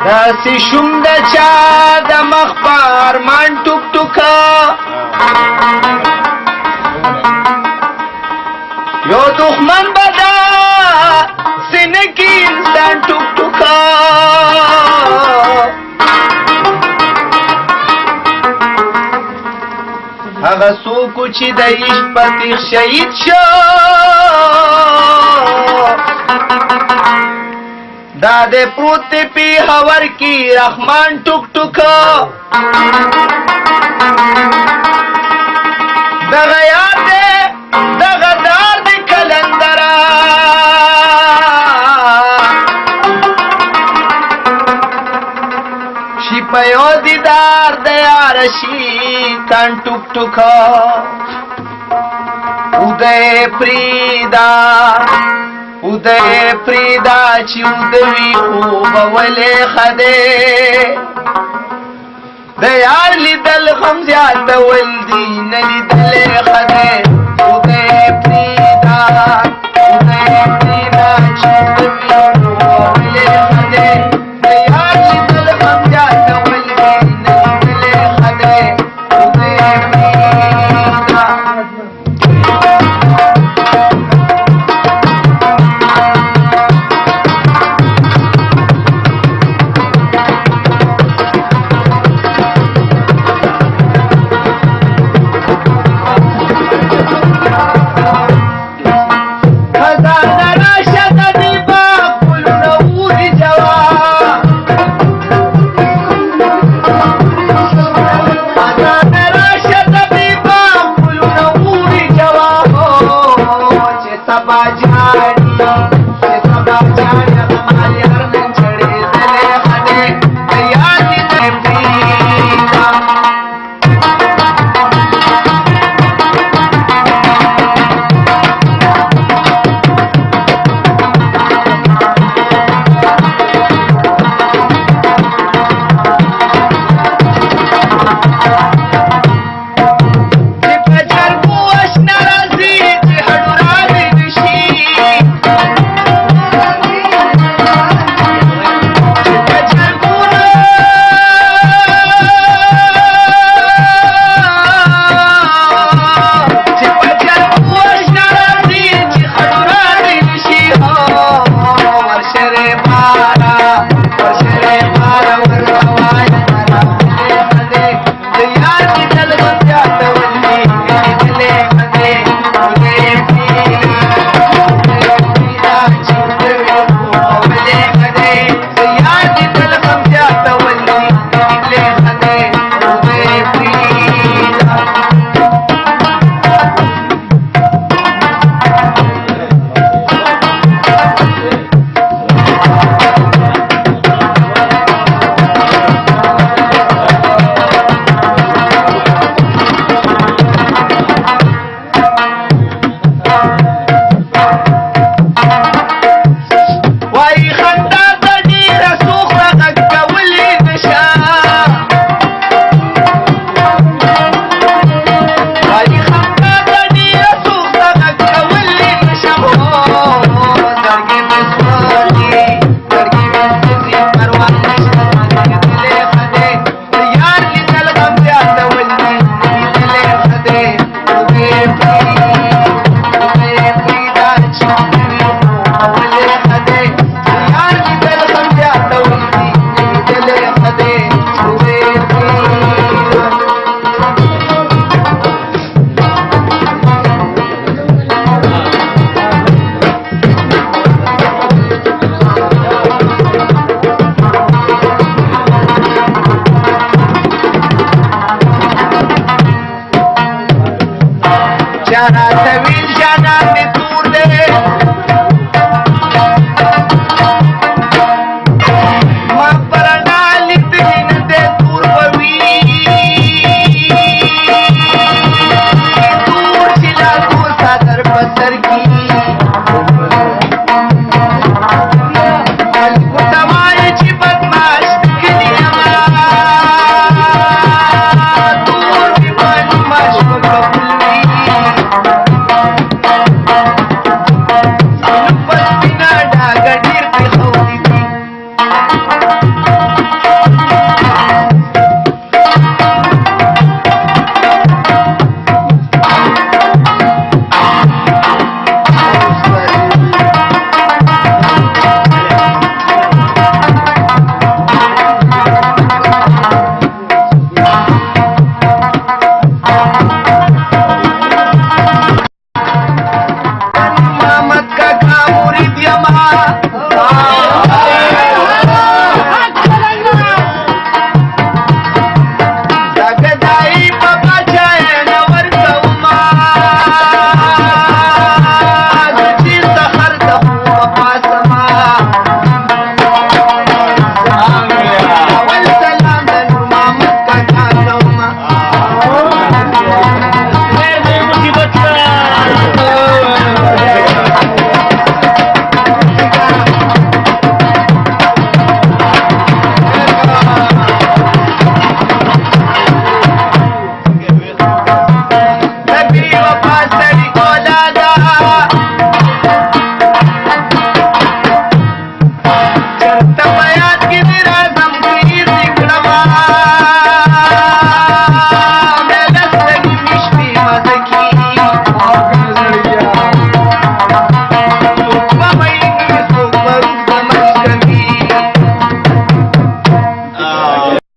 داسې شوم د چا د مخ په ارمان ټوک ټوکه یو دښمن به داسې نه کي انسان ټوک ټوکه هغه څوک چې د عشق په تیغ شهید شو دا دې پروت دی پیښور کې رحمان ټوک ټوکه دغه یاد دی دغه دار دی کلندره شي په یو دیدار د یار شي تن ټوک ټوکه उदय प्रीदा چې ودوي خوب ولې خده د یار لیدل غم زیاتول دي نه لیدل خده उदय प्रीदा چې ودوي خوب ولې خده د یار لیدل غم زیاتول دي نه لیدل خده उदय प्रीदा ما